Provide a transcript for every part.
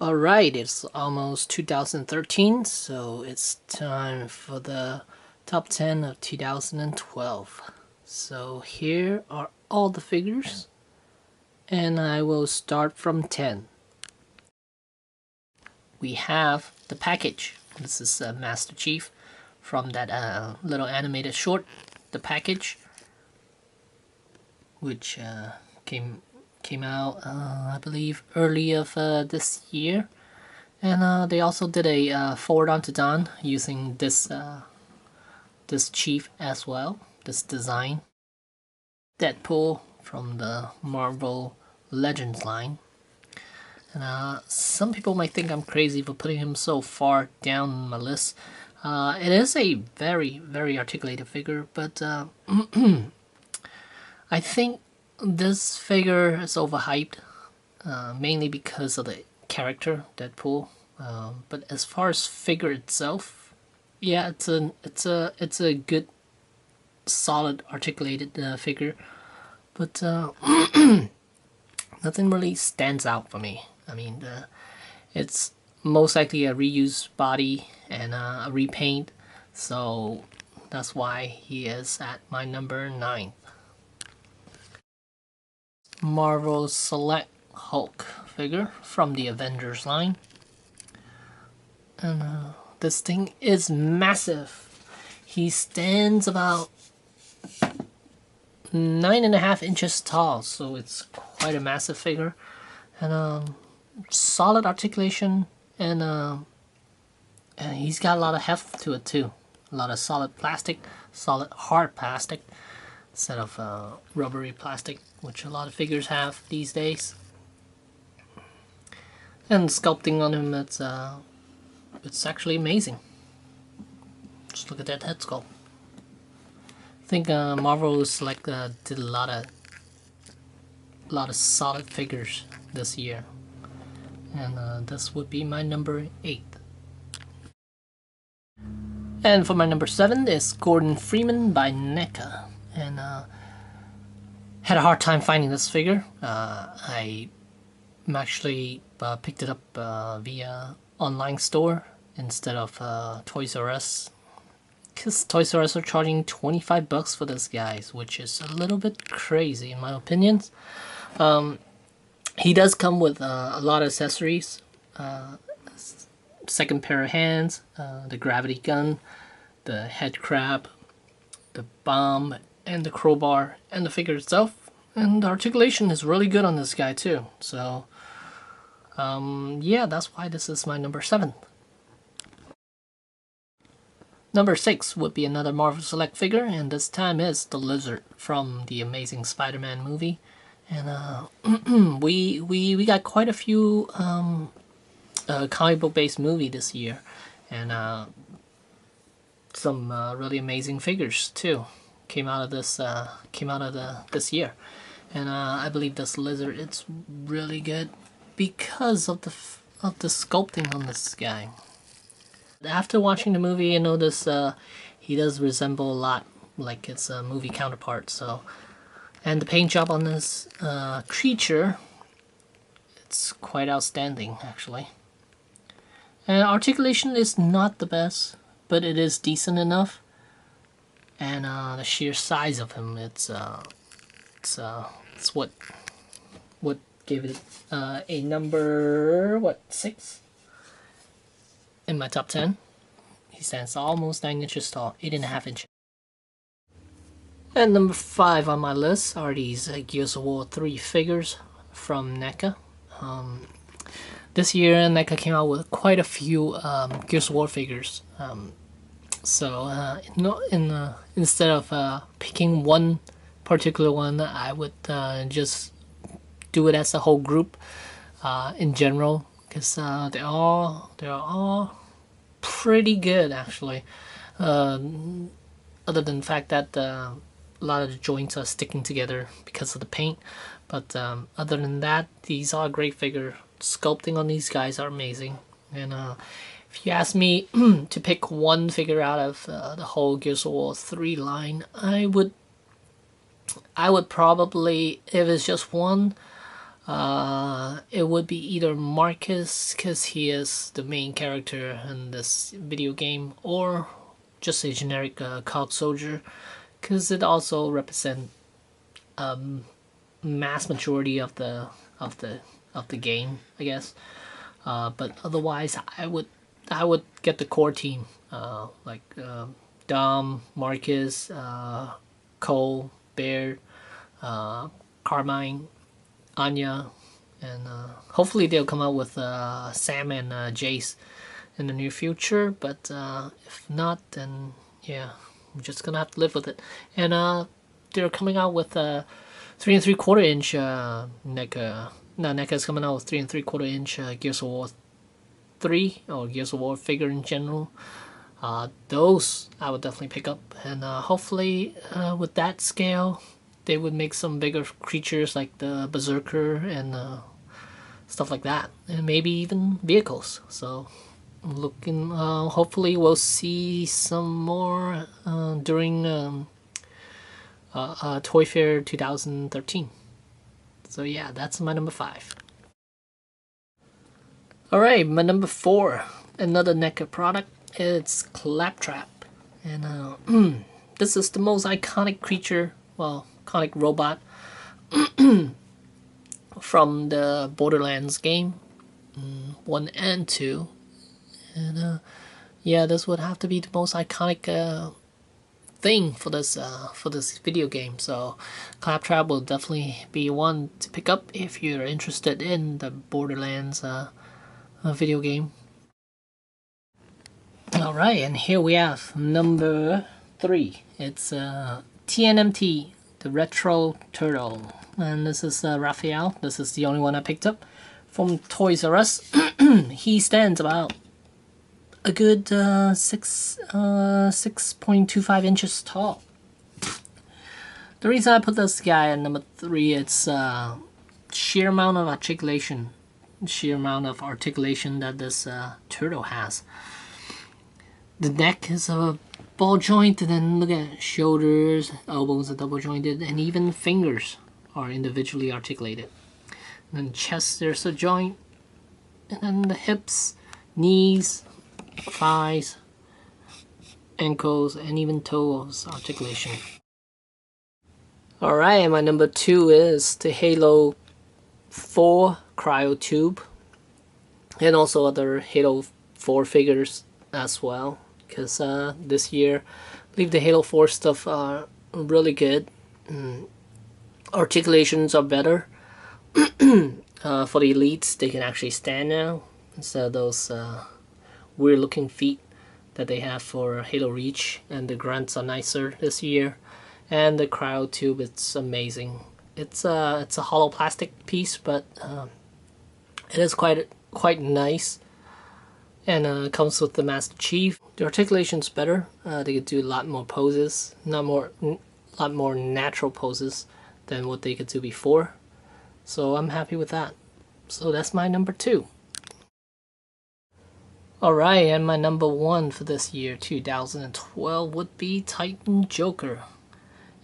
Alright, it's almost 2013, so it's time for the top 10 of 2012. So here are all the figures, and I will start from 10. We have the package. This is Master Chief from that little animated short, The Package, which came out, I believe, early of this year. And they also did a forward onto Dawn using this chief as well, this design. Deadpool from the Marvel Legends line. And some people might think I'm crazy for putting him so far down my list. It is a very, very articulated figure, but I think this figure is overhyped, mainly because of the character Deadpool. But as far as figure itself, yeah, it's a good, solid, articulated figure. But nothing really stands out for me. I mean, it's most likely a reused body and a repaint, so that's why he is at my number 9. Marvel Select Hulk figure from the Avengers line. And this thing is massive. He stands about 9.5 inches tall, so it's quite a massive figure. And solid articulation, and he's got a lot of heft to it too. A lot of solid plastic, solid hard plastic, instead of rubbery plastic, which a lot of figures have these days. And sculpting on him, it's actually amazing. Just look at that head sculpt. I think Marvel Select did a lot of solid figures this year, and this would be my number 8. And for my number 7 is Gordon Freeman by NECA, and had a hard time finding this figure. I actually picked it up via online store instead of Toys R Us, because Toys R Us are charging $25 for this, guys, which is a little bit crazy in my opinion. He does come with a lot of accessories. Second pair of hands, the gravity gun, the head crab, the bomb, and the crowbar, and the figure itself. And the articulation is really good on this guy too. So yeah, that's why this is my number 7. Number 6 would be another Marvel Select figure, and this time is the Lizard from the Amazing Spider-Man movie. And we got quite a few comic book based movie this year, and some really amazing figures too came out of this year. And I believe this Lizard, it's really good because of the sculpting on this guy. After watching the movie, I noticed he does resemble a lot like his movie counterpart. So, and the paint job on this creature, it's quite outstanding actually. And articulation is not the best, but it is decent enough. And the sheer size of him, it's what gave it a number 6 in my top 10. He stands almost 9 inches tall, 8.5 inches. And number 5 on my list are these Gears of War 3 figures from NECA. This year NECA came out with quite a few Gears of War figures. So instead of picking one particular one, I would just do it as a whole group in general, because they're all pretty good actually. Other than the fact that a lot of the joints are sticking together because of the paint, but other than that, these are great figure. Sculpting on these guys are amazing. And if you ask me to pick one figure out of the whole Gears of War 3 line, I would probably, if it's just one, It would be either Marcus, because he is the main character in this video game, or just a generic cog soldier, because it also represents mass majority of the game, I guess. But otherwise, I would get the core team, like Dom, Marcus, Cole, Baird, Carmine, Anya, and hopefully they'll come out with Sam and Jace in the near future. But if not, then yeah, I'm just gonna have to live with it. And they're coming out with 3 3/4 inch NECA. No, NECA is coming out with 3 3/4 inch Gears of War 3 or Gears of War figure in general. Those I would definitely pick up, and hopefully with that scale they would make some bigger creatures like the Berserker and stuff like that, and maybe even vehicles. So looking, hopefully we'll see some more during Toy Fair 2013. So yeah, that's my number 5. Alright, my number 4, another NECA product. It's Claptrap, and this is the most iconic creature, well, iconic robot from the Borderlands game 1 and 2, and yeah, this would have to be the most iconic thing for this video game. So Claptrap will definitely be one to pick up if you're interested in the Borderlands video game. Alright, and here we have number 3. It's TNMT, the Retro Turtle. And this is Raphael. This is the only one I picked up from Toys R Us. He stands about a good 6.25 inches tall. The reason I put this guy at number 3, it's sheer amount of articulation. Sheer amount of articulation that this turtle has. The neck is a ball joint, and then look at shoulders, elbows are double jointed, and even fingers are individually articulated. And then chest, there's a joint, and then the hips, knees, thighs, ankles, and even toes articulation. Alright, and my number 2 is the Halo 4 cryotube, and also other Halo 4 figures as well, because this year I believe the Halo 4 stuff are really good. Articulations are better. For the elites, they can actually stand now instead of those weird looking feet that they have for Halo Reach, and the grunts are nicer this year. And the cryotube, it's amazing. It's a hollow plastic piece, but it is quite nice, and comes with the Master Chief. The articulation's better. They could do a lot more poses, lot more natural poses than what they could do before. So I'm happy with that. So that's my number 2. Alright, and my number 1 for this year, 2012, would be Titan Joker.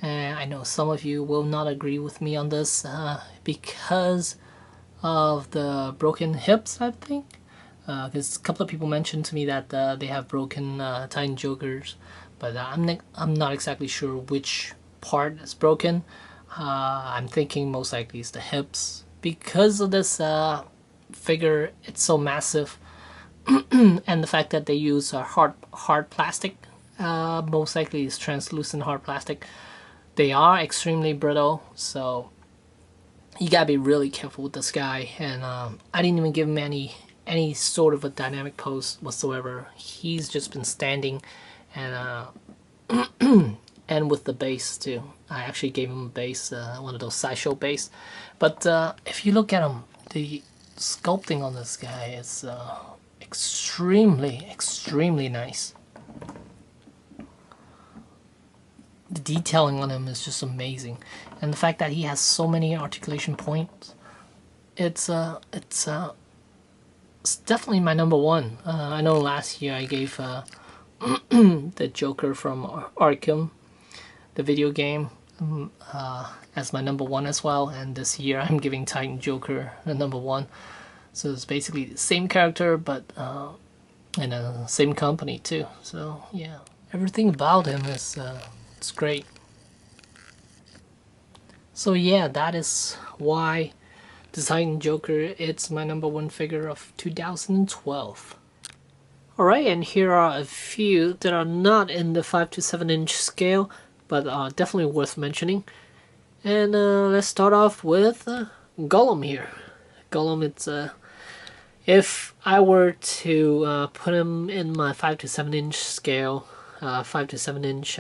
And I know some of you will not agree with me on this because of the broken hips, I think. Because a couple of people mentioned to me that they have broken Titan Jokers, but I'm not exactly sure which part is broken. I'm thinking most likely it's the hips. Because of this figure, it's so massive, and the fact that they use hard plastic, most likely it's translucent hard plastic. They are extremely brittle, so you gotta be really careful with this guy. And I didn't even give him any sort of a dynamic pose whatsoever. He's just been standing, and and with the base too. I actually gave him a base, one of those sideshow base. But if you look at him, the sculpting on this guy is extremely nice. The detailing on him is just amazing, and the fact that he has so many articulation points, it's definitely my number 1. I know last year I gave the Joker from Arkham, the video game, as my number one as well, and this year I'm giving Titan Joker the number one. So it's basically the same character, but in a same company too. So yeah, everything about him is it's great. So yeah, that is why the Titan Joker, it's my number one figure of 2012. Alright, and here are a few that are not in the 5 to 7 inch scale, but are definitely worth mentioning. And let's start off with Gollum here. Gollum, it's if I were to put him in my 5 to 7 inch scale, 5 to 7 inch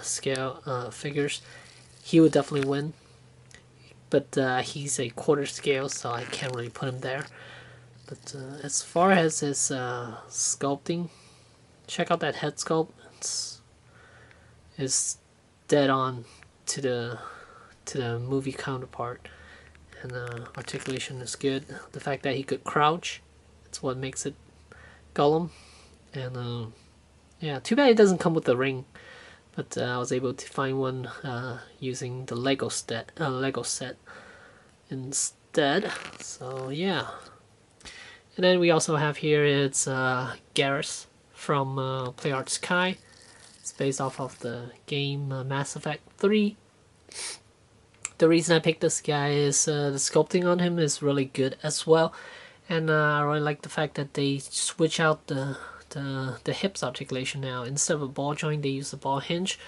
scale figures, he would definitely win. But he's a quarter scale, so I can't really put him there. But as far as his sculpting, check out that head sculpt. It's dead on to the movie counterpart, and articulation is good. The fact that he could crouch, it's what makes it Gollum. And yeah, too bad it doesn't come with the ring. But I was able to find one using the Lego set instead. So yeah. And then we also have here, it's Garrus from PlayArt Sky. It's based off of the game Mass Effect 3. The reason I picked this guy is the sculpting on him is really good as well. And I really like the fact that they switch out the hips articulation now. Instead of a ball joint, they use a ball hinge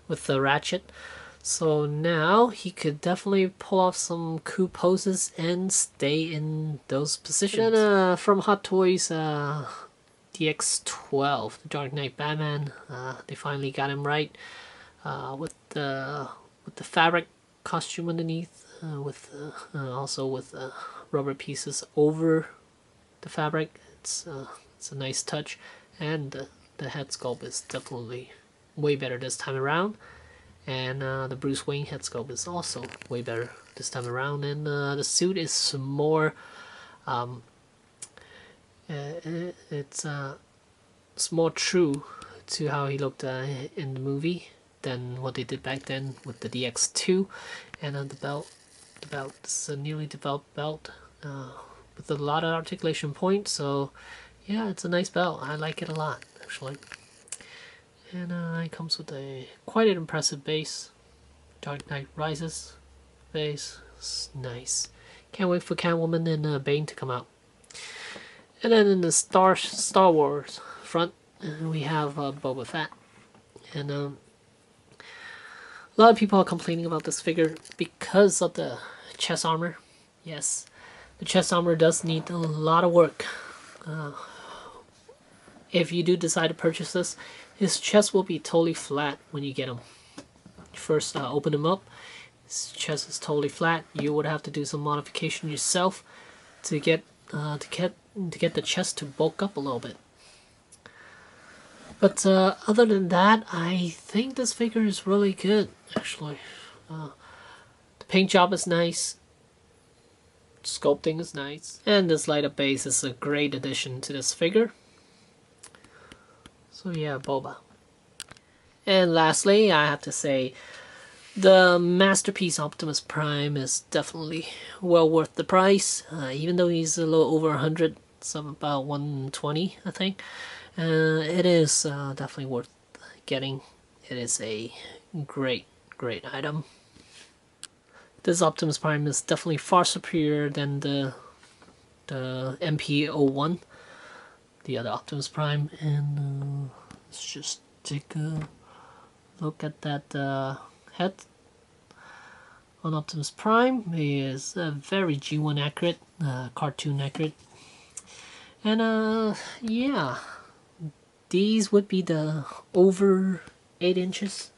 with the ratchet. So now he could definitely pull off some cool poses and stay in those positions. And from Hot Toys, DX12, the Dark Knight Batman, they finally got him right with the fabric costume underneath, also with rubber pieces over the fabric. It's a nice touch, and the head sculpt is definitely way better this time around. And the Bruce Wayne head sculpt is also way better this time around. And the suit is more, it's more true to how he looked in the movie than what they did back then with the DX2. And the belt is a newly developed belt with a lot of articulation points. So yeah, it's a nice belt. I like it a lot, actually. And it comes with quite an impressive base. Dark Knight Rises base. It's nice. Can't wait for Catwoman and Bane to come out. And then in the Star Wars front, we have Boba Fett. And a lot of people are complaining about this figure because of the chest armor. Yes, the chest armor does need a lot of work. If you do decide to purchase this, his chest will be totally flat when you get him. First, open him up. His chest is totally flat. You would have to do some modification yourself to get the chest to bulk up a little bit. But other than that, I think this figure is really good, actually. The paint job is nice. Sculpting is nice. And this light up base is a great addition to this figure. So yeah, Boba. And lastly, I have to say, the Masterpiece Optimus Prime is definitely well worth the price. Even though he's a little over 100, some about 120, I think. It is definitely worth getting. It is a great item. This Optimus Prime is definitely far superior than the MP01, the other Optimus Prime. And let's just take a look at that head on Optimus Prime. He is very G1 accurate, cartoon accurate. And yeah, these would be the over 8 inches,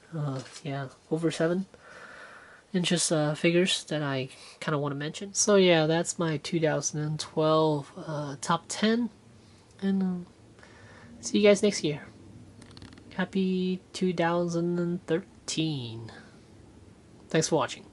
yeah, over 7 inches figures that I kind of want to mention. So yeah, that's my 2012 top 10, and see you guys next year. Happy 2013. Thanks for watching.